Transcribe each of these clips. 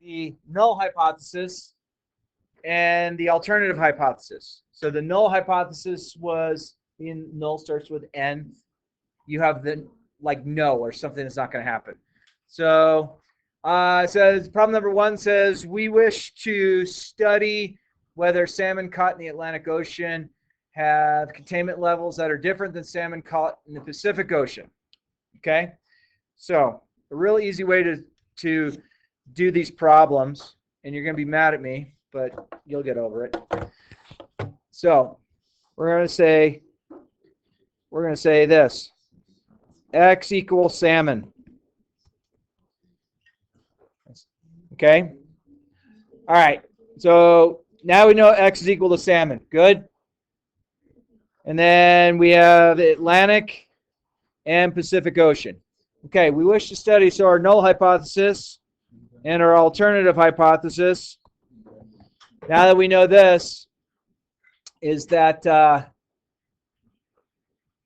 the null hypothesis and the alternative hypothesis. So the null hypothesis was in null starts with n. You have the like no or something that's not going to happen. So it says problem number 1 says we wish to study whether salmon caught in the Atlantic Ocean have containment levels that are different than salmon caught in the Pacific Ocean. Okay, so a real easy way to do these problems, and you're going to be mad at me, but you'll get over it. So we're going to say this: x equals salmon. Okay. All right. So now we know x is equal to salmon. Good. And then we have Atlantic and Pacific Ocean. Okay, we wish to study, so our null hypothesis and our alternative hypothesis, now that we know this, is that,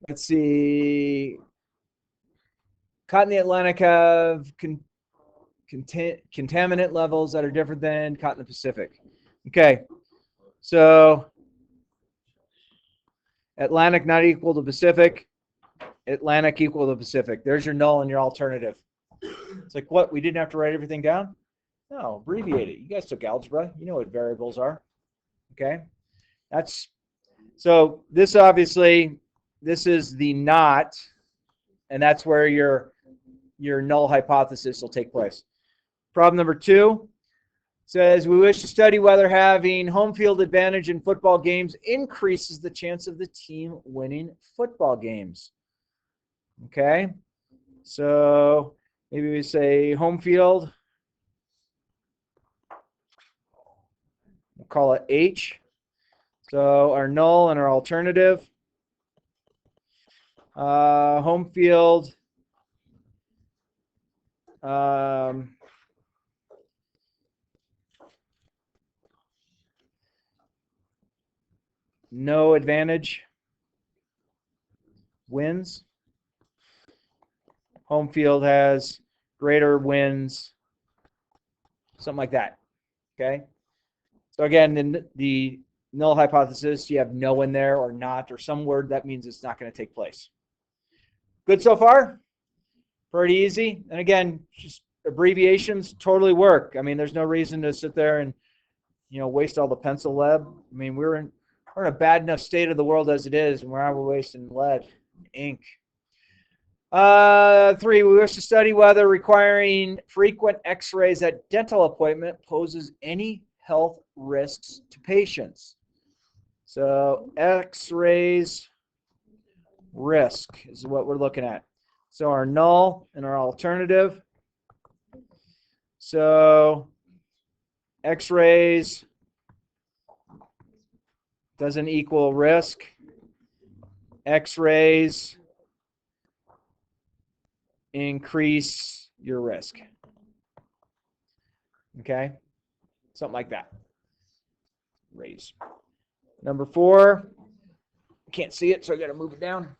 let's see, caught in the Atlantic have contaminant levels that are different than caught in the Pacific. Okay, so Atlantic not equal to Pacific, Atlantic equal to Pacific. There's your null and your alternative. It's like, what? We didn't have to write everything down? No, abbreviate it. You guys took algebra. You know what variables are. Okay? So this obviously, this is the not, and that's where your null hypothesis will take place. Problem number 2 says we wish to study whether having home field advantage in football games increases the chance of the team winning football games. Okay, so maybe we say home field. We'll call it H. So our null and our alternative. Home field. No advantage wins. Home field has greater wins, something like that. Okay. So again, in the null hypothesis, you have no in there or not or some word that means it's not going to take place. Good so far? Pretty easy. And again, just abbreviations totally work. I mean, there's no reason to sit there and waste all the pencil lead. I mean, we're in a bad enough state of the world as it is, and we're wasting lead, ink. 3, we wish to study whether requiring frequent x-rays at dental appointment poses any health risks to patients. So x-rays risk is what we're looking at. So our null and our alternative. So x-rays doesn't equal risk. X-rays increase your risk. Okay? Something like that. Raise. Number 4. I can't see it, so I got to move it down.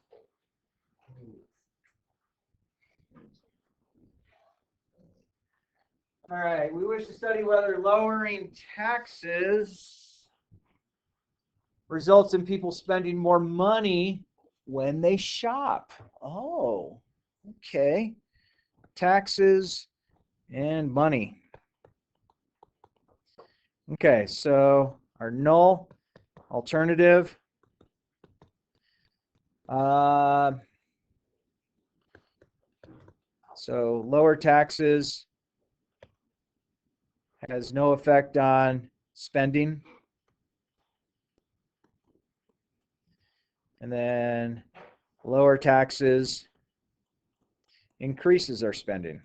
All right. We wish to study whether lowering taxes results in people spending more money when they shop. Oh, okay. Taxes and money. Okay, so our null alternative. So lower taxes has no effect on spending. And then lower taxes increases our spending.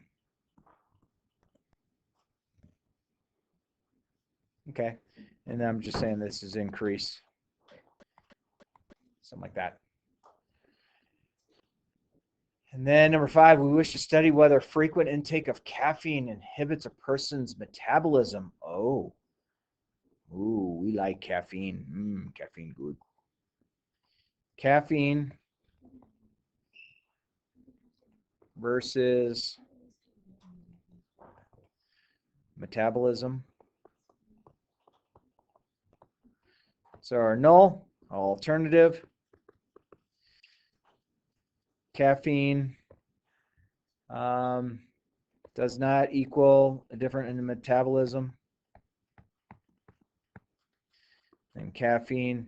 Okay, and I'm just saying this is increase. Something like that. And then number 5, we wish to study whether frequent intake of caffeine inhibits a person's metabolism. Oh. Ooh, we like caffeine. Caffeine good. Caffeine versus metabolism. So our null, our alternative, caffeine does not equal a difference in the metabolism. And caffeine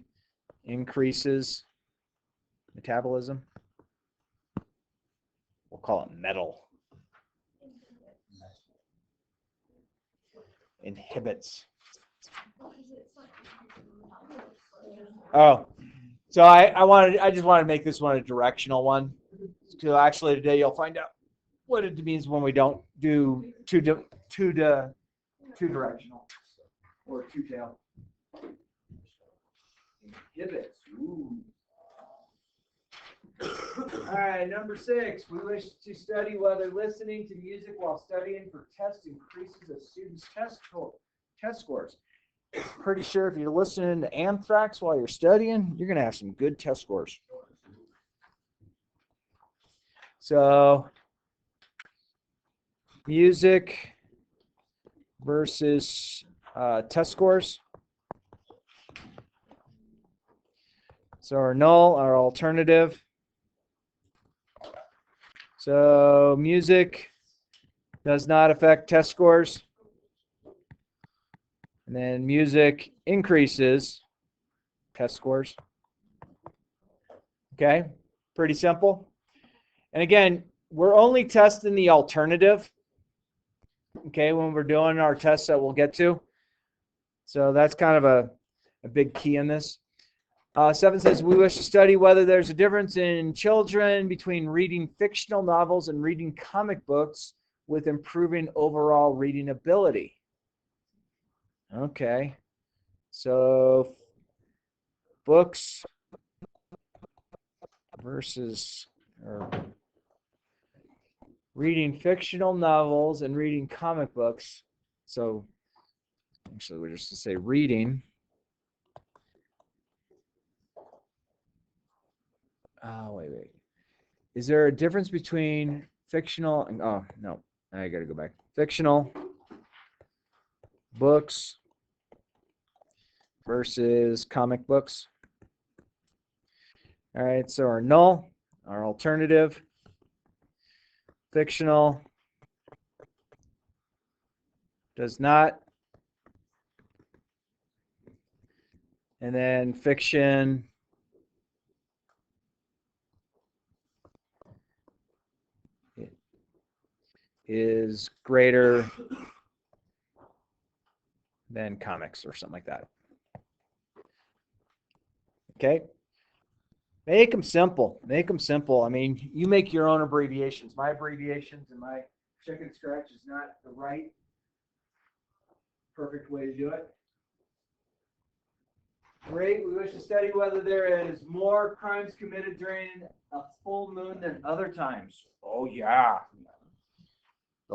increases metabolism. We'll call it metal. Inhibits. Oh, so I just wanted to make this one a directional one. So actually today you'll find out what it means when we don't do two directional or two tail. Inhibits. Ooh. All right, number 6. We wish to study whether listening to music while studying for tests increases a student's test scores. Pretty sure if you're listening to Anthrax while you're studying, you're going to have some good test scores. So, music versus test scores. So our null, our alternative. So music does not affect test scores. And then music increases test scores. Okay, pretty simple. And again, we're only testing the alternative, okay, when we're doing our tests that we'll get to. So that's kind of a big key in this. 7 says, we wish to study whether there's a difference in children between reading fictional novels and reading comic books with improving overall reading ability. Okay, so books versus reading fictional novels and reading comic books. So actually we're just to say reading. Wait. Is there a difference between fictional and, oh, no, I got to go back. Fictional books versus comic books. All right, so our null, our alternative, fictional does not, and then fiction is greater than comics or something like that. Okay. Make them simple. Make them simple. I mean, you make your own abbreviations. My abbreviations and my chicken scratch is not the right perfect way to do it. Great. We wish to study whether there is more crimes committed during a full moon than other times. Oh yeah. The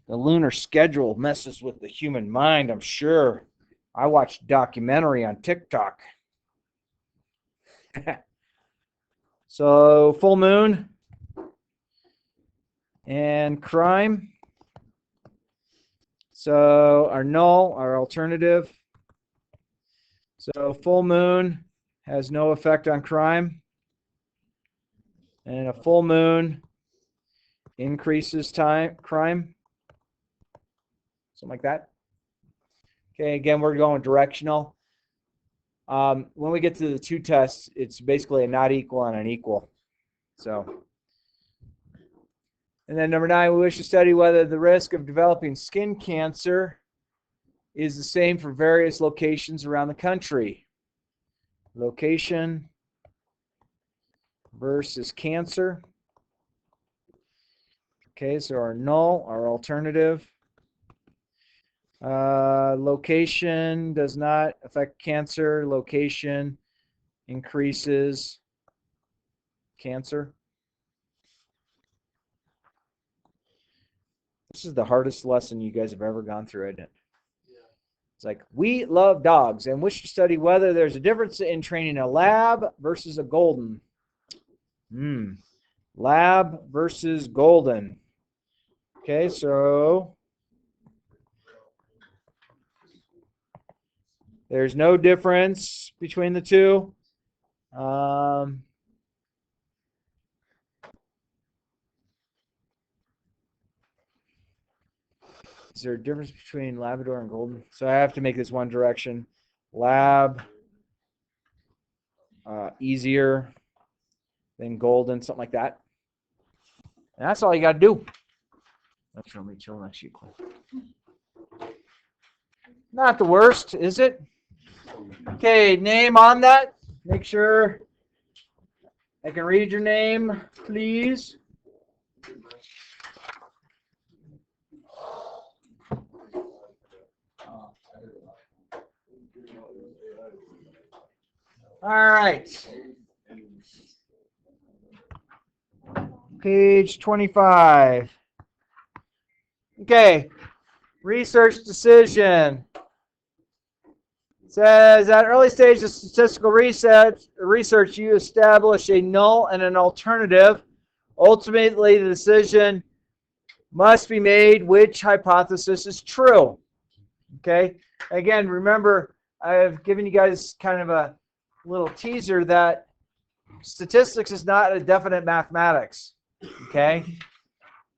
lunar schedule messes with the human mind, I'm sure. I watched a documentary on TikTok. So full moon and crime. So our null, our alternative. So full moon has no effect on crime. And a full moon increases crime. Something like that. Okay, again, we're going directional. When we get to the 2 tests, it's basically a not equal and an equal. So, and then number 9, we wish to study whether the risk of developing skin cancer is the same for various locations around the country. Location versus cancer. Okay, so our null, our alternative. Location does not affect cancer. Location increases cancer. This is the hardest lesson you guys have ever gone through, isn't it? Yeah. It's like, we love dogs and wish to study whether there's a difference in training a lab versus a golden. Lab versus golden. Okay, so There's no difference between the two. Is there a difference between Labrador and Golden? So I have to make this one direction. Lab, easier than Golden, something like that. And that's all you got to do. That's from Rachel next year. Not the worst, is it? Okay, name on that. Make sure I can read your name, please. All right. Page 25. Okay. Research decision. Says at early stage of statistical research, you establish a null and an alternative. Ultimately, the decision must be made which hypothesis is true. Okay. Again, remember, I've given you guys kind of a little teaser that statistics is not a definite mathematics. Okay.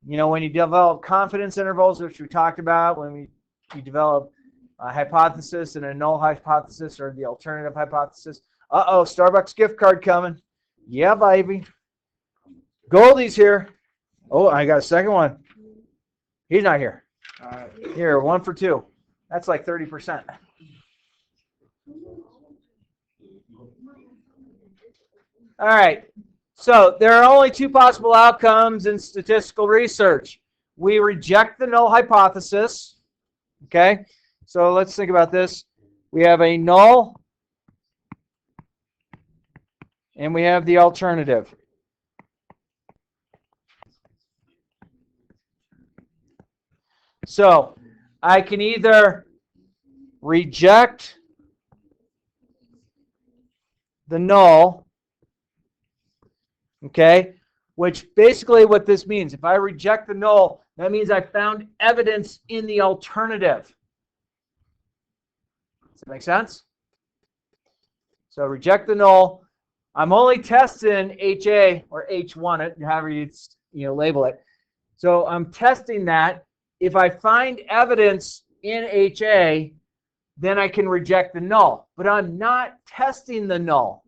You know, when you develop confidence intervals, which we talked about, when you develop a hypothesis and a null hypothesis or the alternative hypothesis. Uh-oh, Starbucks gift card coming. Yeah, baby. Goldie's here. Oh, I got a second one. He's not here. Here, 1 for 2. That's like 30%. All right. So there are only 2 possible outcomes in statistical research. We reject the null hypothesis. Okay. So let's think about this. We have a null, and we have the alternative. So I can either reject the null, okay, which basically what this means, if I reject the null, that means I found evidence in the alternative. Does that make sense? So reject the null. I'm only testing HA or H1, however you label it. So I'm testing that. If I find evidence in HA, then I can reject the null. But I'm not testing the null.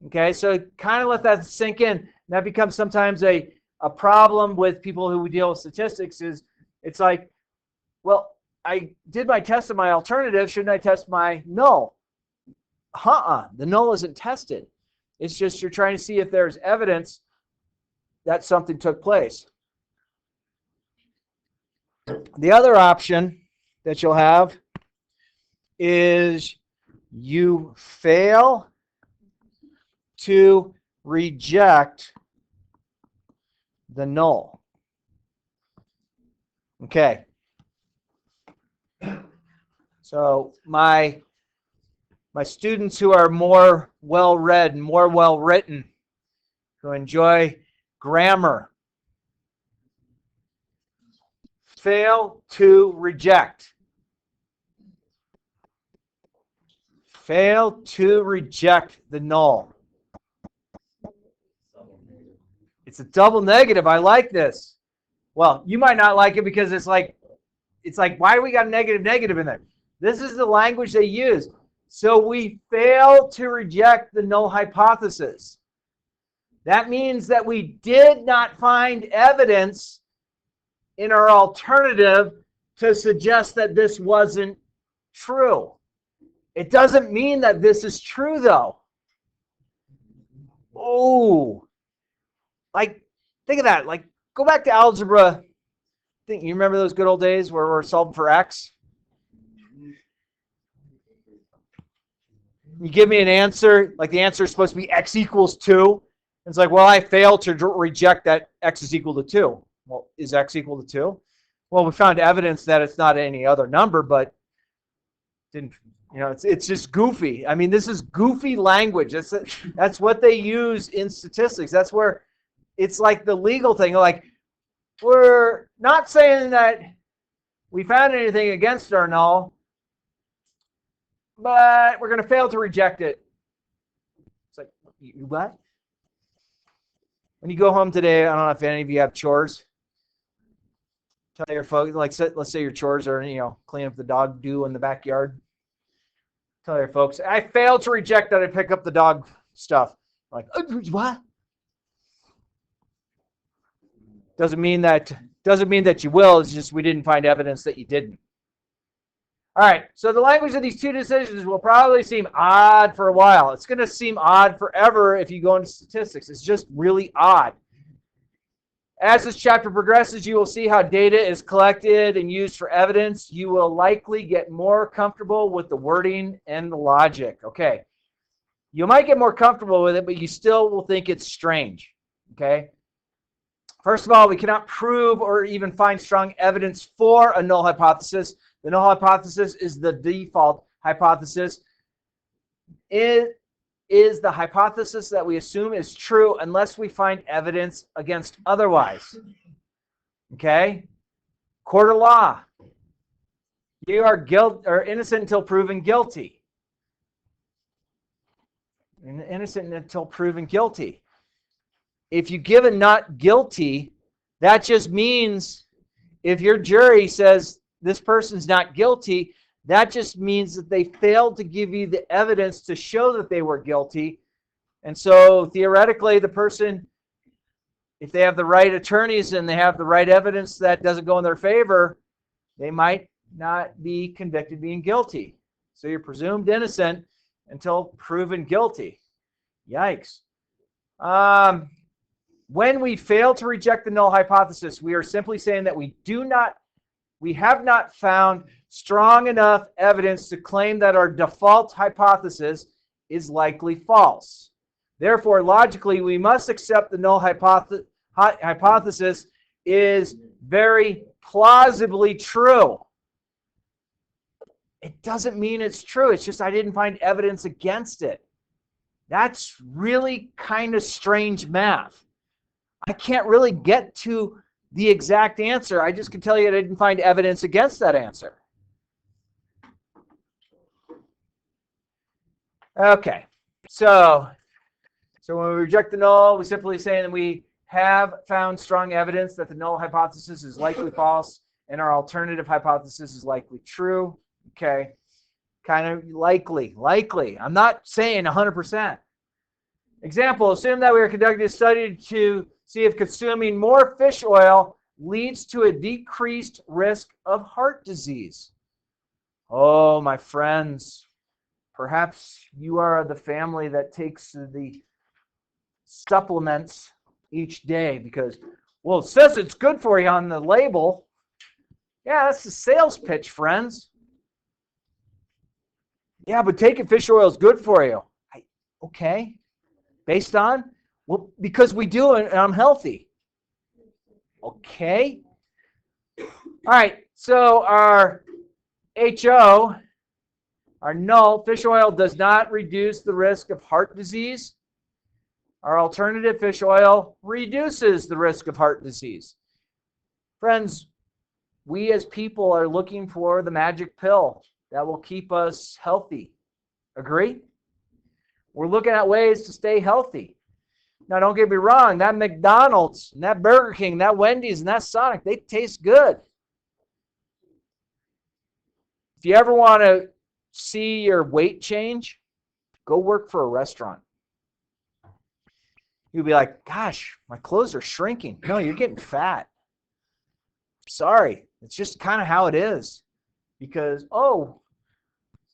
Okay, so kind of let that sink in. That becomes sometimes a problem with people who deal with statistics is it's like, well, I did my test of my alternative. Shouldn't I test my null? The null isn't tested. It's just you're trying to see if there's evidence that something took place. The other option that you'll have is you fail to reject the null. Okay. So my students who are more well-read and more well-written, who enjoy grammar, fail to reject. Fail to reject the null. It's a double negative. I like this. Well, you might not like it because it's like, why do we got a negative in there? This is the language they use. So we fail to reject the null hypothesis. That means that we did not find evidence in our alternative to suggest that this wasn't true. It doesn't mean that this is true, though. Oh, like, think of that. Like, go back to algebra. You remember those good old days where we're solving for x? You give me an answer, like the answer is supposed to be x equals 2. It's like, well, I failed to reject that x is equal to 2. Well, is x equal to 2? Well, we found evidence that it's not any other number, but didn't, it's just goofy. I mean, this is goofy language. That's what they use in statistics. That's where it's like the legal thing. Like, we're not saying that we found anything against our null. but we're going to fail to reject it. It's like, what? When you go home today, I don't know if any of you have chores. Tell your folks, like, let's say your chores are, clean up the dog doo in the backyard. Tell your folks, I failed to reject that I pick up the dog stuff. Like, what? Doesn't mean that you will. It's just we didn't find evidence that you didn't. All right, so the language of these two decisions will probably seem odd for a while. It's going to seem odd forever if you go into statistics. It's just really odd. As this chapter progresses, you will see how data is collected and used for evidence. You will likely get more comfortable with the wording and the logic. Okay, you might get more comfortable with it, but you still will think it's strange. Okay. First of all, we cannot prove or even find strong evidence for a null hypothesis. The null hypothesis is the default hypothesis. It is the hypothesis that we assume is true unless we find evidence against otherwise. Okay? Court of law. You are innocent until proven guilty. Innocent until proven guilty. If you give a not guilty, that just means if your jury says this person's not guilty, that just means that they failed to give you the evidence to show that they were guilty. And so theoretically, the person, if they have the right attorneys and they have the right evidence that doesn't go in their favor, they might not be convicted being guilty. So you're presumed innocent until proven guilty. Yikes. When we fail to reject the null hypothesis, we are simply saying that we have not found strong enough evidence to claim that our default hypothesis is likely false. Therefore, logically, we must accept the null hypothesis is very plausibly true. It doesn't mean it's true. It's just I didn't find evidence against it. That's really kind of strange math. I can't really get to the exact answer. I just can tell you that I didn't find evidence against that answer. Okay, so when we reject the null, we simply say that we have found strong evidence that the null hypothesis is likely false and our alternative hypothesis is likely true. Okay, kind of likely. I'm not saying 100%. Example, assume that we are conducting a study to see if consuming more fish oil leads to a decreased risk of heart disease. Oh, my friends, perhaps you are the family that takes the supplements each day because, well, it says it's good for you on the label. Yeah, that's the sales pitch, friends. Yeah, but taking fish oil is good for you. Okay. Based on? Well, because we do and I'm healthy. Okay. All right. So our HO, our null, fish oil does not reduce the risk of heart disease. Our alternative, fish oil, reduces the risk of heart disease. Friends, we as people are looking for the magic pill that will keep us healthy. Agree? We're looking at ways to stay healthy. Now, don't get me wrong, that McDonald's, and that Burger King, that Wendy's, and that Sonic, they taste good. If you ever want to see your weight change, go work for a restaurant. You'll be like, gosh, my clothes are shrinking. No, you're getting fat. Sorry, it's just kind of how it is. Because, oh,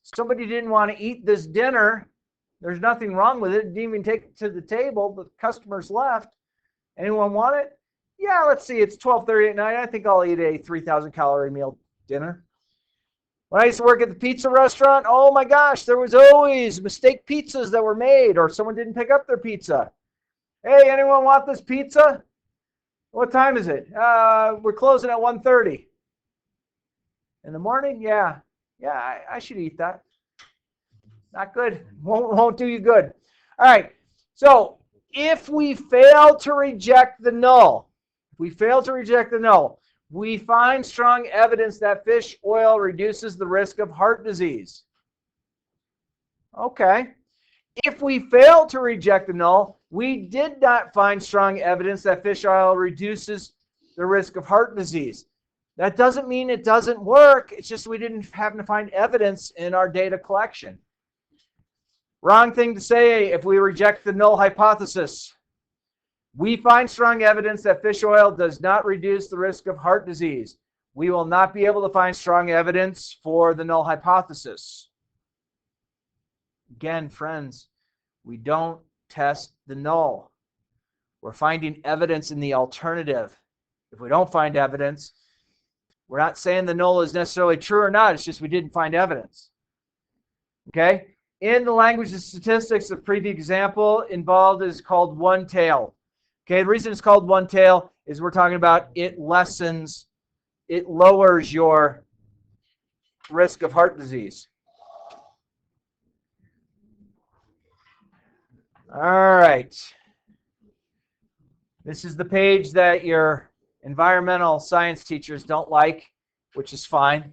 somebody didn't want to eat this dinner. There's nothing wrong with it. Didn't even take it to the table. The customers left. Anyone want it? Yeah, let's see. It's 12:30 at night. I think I'll eat a 3,000-calorie meal dinner. When I used to work at the pizza restaurant, oh my gosh, there was always mistake pizzas that were made or someone didn't pick up their pizza. Hey, anyone want this pizza? What time is it? We're closing at 1:30. In the morning? Yeah, I should eat that. Not good. Won't do you good. All right. So if we fail to reject the null, we find strong evidence that fish oil reduces the risk of heart disease. Okay. If we fail to reject the null, we did not find strong evidence that fish oil reduces the risk of heart disease. That doesn't mean it doesn't work. It's just we didn't happen to find evidence in our data collection. Wrong thing to say if we reject the null hypothesis. We find strong evidence that fish oil does not reduce the risk of heart disease. We will not be able to find strong evidence for the null hypothesis. Again, friends, we don't test the null. We're finding evidence in the alternative. If we don't find evidence, we're not saying the null is necessarily true or not. It's just we didn't find evidence. Okay? In the language of statistics, the previous example involved is called one tail. Okay, the reason it's called one tail is we're talking about it lowers your risk of heart disease. All right. This is the page that your environmental science teachers don't like, which is fine.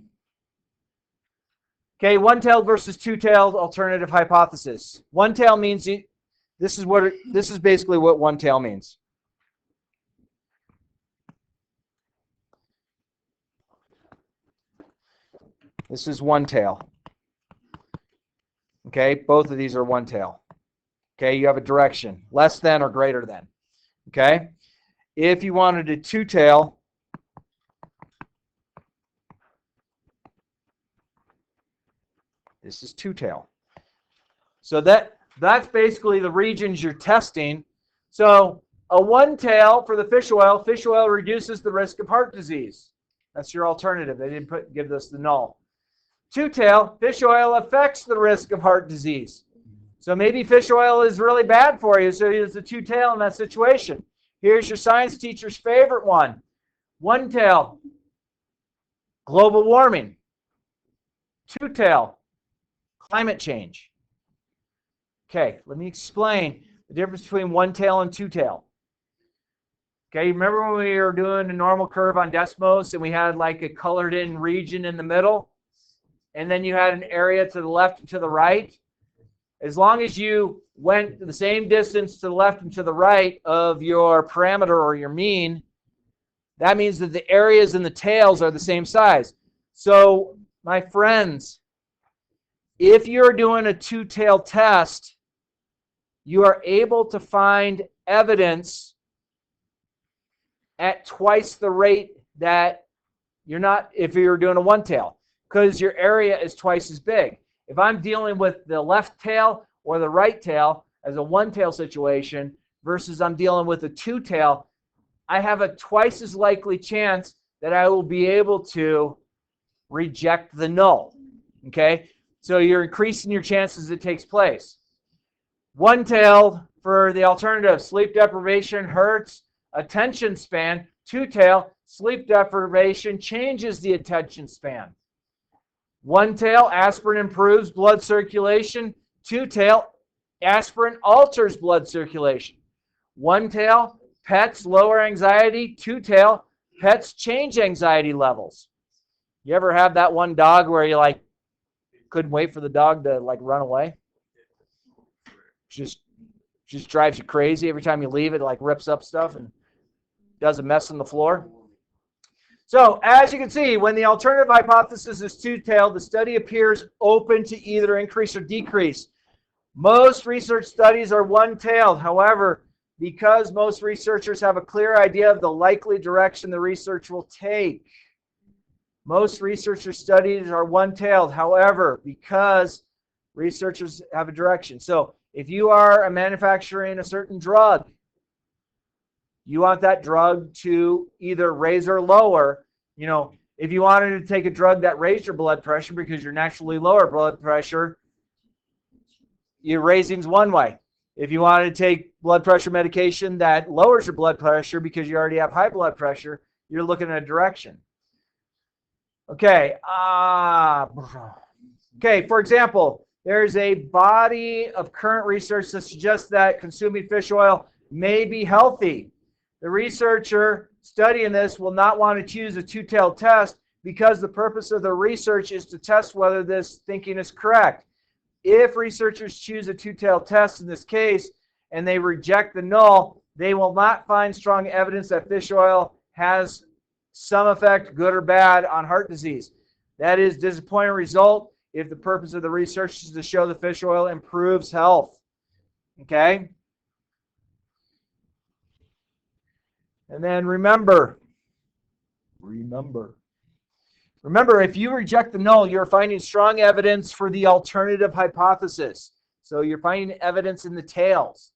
Okay, one-tailed versus two-tailed alternative hypothesis. One-tail means this is basically what one-tail means. This is one-tail. Okay, both of these are one-tail. Okay, you have a direction, less than or greater than. Okay, if you wanted a two-tail, this is two-tail. So that's basically the regions you're testing. So a one-tail for the fish oil reduces the risk of heart disease. That's your alternative. They didn't give us the null. Two-tail, fish oil affects the risk of heart disease. So maybe fish oil is really bad for you, so it's a two-tail in that situation. Here's your science teacher's favorite one. One-tail, global warming. Two-tail, climate change. Okay, let me explain the difference between one-tail and two-tail. Okay, remember when we were doing a normal curve on Desmos and we had like a colored-in region in the middle? And then you had an area to the left and to the right? As long as you went the same distance to the left and to the right of your parameter or your mean, that means that the areas and the tails are the same size. So, my friends, if you're doing a two-tail test, you are able to find evidence at twice the rate that you're not if you're doing a one-tail, because your area is twice as big. If I'm dealing with the left tail or the right tail as a one-tail situation versus I'm dealing with a two-tail, I have a twice as likely chance that I will be able to reject the null. Okay? So you're increasing your chances it takes place. One-tailed for the alternative, sleep deprivation hurts attention span. Two-tail, sleep deprivation changes the attention span. One-tail, aspirin improves blood circulation. Two-tail, aspirin alters blood circulation. One-tail, pets lower anxiety. Two-tail, pets change anxiety levels. You ever have that one dog where you couldn't wait for the dog to run away? Just drives you crazy every time you leave it. It rips up stuff and does a mess on the floor. So, as you can see, when the alternative hypothesis is two-tailed, the study appears open to either increase or decrease. Most research studies are one-tailed. However, because most researchers have a clear idea of the likely direction the research will take, most researcher studies are one-tailed. However, because researchers have a direction. So, if you are manufacturing a certain drug, you want that drug to either raise or lower. If you wanted to take a drug that raised your blood pressure because you're naturally lower blood pressure, your raising's one way. If you wanted to take blood pressure medication that lowers your blood pressure because you already have high blood pressure, you're looking in a direction. Okay. For example, there's a body of current research that suggests that consuming fish oil may be healthy. The researcher studying this will not want to choose a two-tailed test because the purpose of the research is to test whether this thinking is correct. If researchers choose a two-tailed test in this case and they reject the null, they will not find strong evidence that fish oil has some effect, good or bad, on heart disease. That is a disappointing result if the purpose of the research is to show the fish oil improves health. Okay? And then remember, if you reject the null, you're finding strong evidence for the alternative hypothesis. So you're finding evidence in the tails.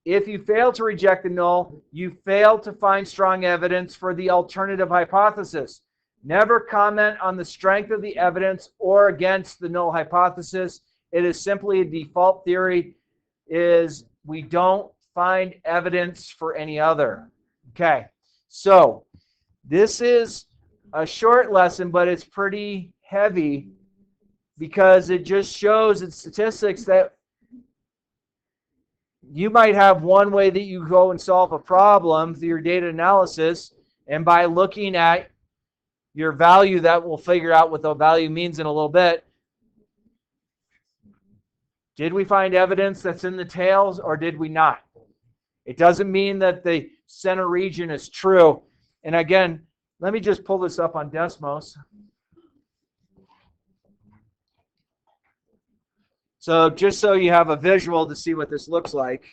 If you fail to reject the null, you fail to find strong evidence for the alternative hypothesis. Never comment on the strength of the evidence or against the null hypothesis. It is simply a default theory, is we don't find evidence for any other. Okay, so this is a short lesson, but it's pretty heavy because it just shows in statistics that you might have one way that you go and solve a problem through your data analysis, and by looking at your value, that we'll figure out what the value means in a little bit. Did we find evidence that's in the tails or did we not? It doesn't mean that the center region is true. And again, let me just pull this up on Desmos. So just so you have a visual to see what this looks like.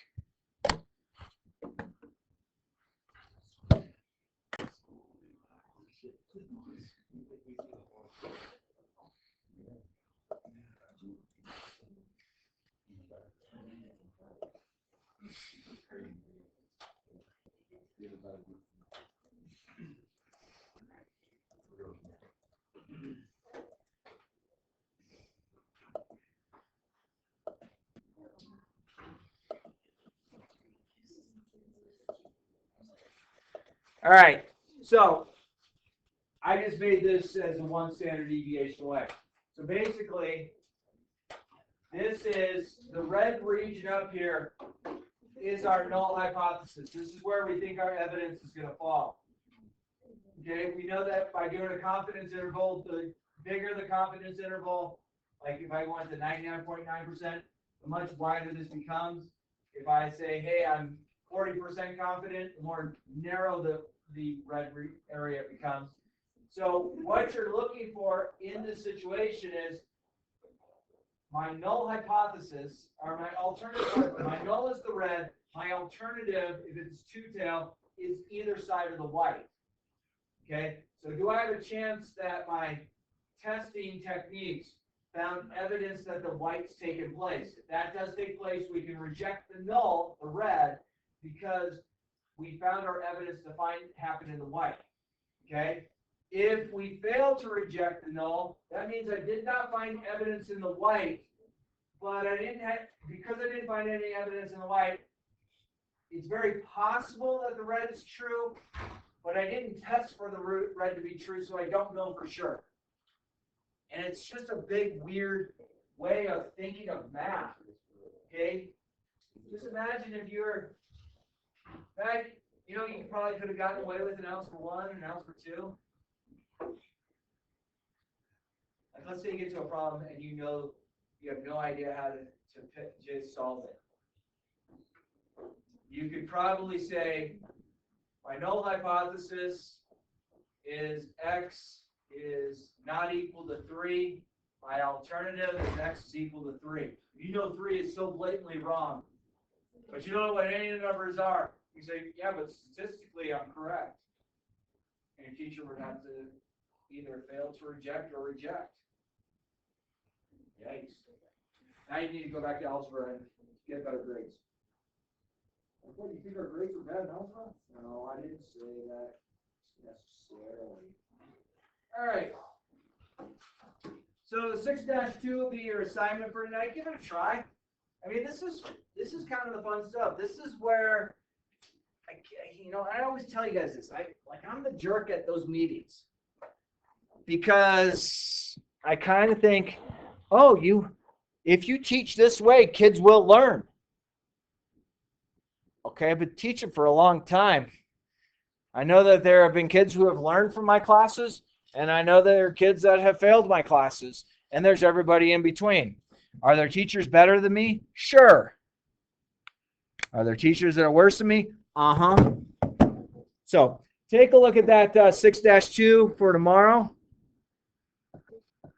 All right, so I just made this as a one standard deviation away. So basically, this is the red region up here is our null hypothesis. This is where we think our evidence is going to fall. Okay, we know that by doing a confidence interval, the bigger the confidence interval, like if I went to 99.9%, the much wider this becomes. If I say, hey, I'm 40% confident, the more narrow the red area becomes. So what you're looking for in this situation is my null hypothesis, or my alternative, my null is the red, my alternative, if it's two-tail, is either side of the white. Okay, so do I have a chance that my testing techniques found evidence that the white's taken place? If that does take place, we can reject the null, the red, because we found our evidence to find happen in the white. Okay? If we fail to reject the null, that means I did not find evidence in the white, but because I didn't find any evidence in the white, it's very possible that the red is true, but I didn't test for the red to be true, so I don't know for sure. And it's just a big, weird way of thinking of math. Okay? Just imagine if you're back, you probably could have gotten away with an ounce for 1 and an ounce for 2. Like let's say you get to a problem and you have no idea how to solve it. You could probably say, my null hypothesis is x is not equal to 3. My alternative is x is equal to 3. You know 3 is so blatantly wrong, but you don't know what any of the numbers are. You say, yeah, but statistically I'm correct. And your teacher would have to either fail to reject or reject. Yikes. Now you need to go back to algebra and get better grades. What, you think our grades were bad in algebra? No, I didn't say that necessarily. All right. So 6-2 will be your assignment for tonight. Give it a try. I mean, this is kind of the fun stuff. This is where, I always tell you guys this. I'm the jerk at those meetings because I kind of think, if you teach this way, kids will learn. Okay, I've been teaching for a long time. I know that there have been kids who have learned from my classes, and I know there are kids that have failed my classes, and there's everybody in between. Are there teachers better than me? Sure. Are there teachers that are worse than me? Uh-huh. So take a look at that 6-2 for tomorrow.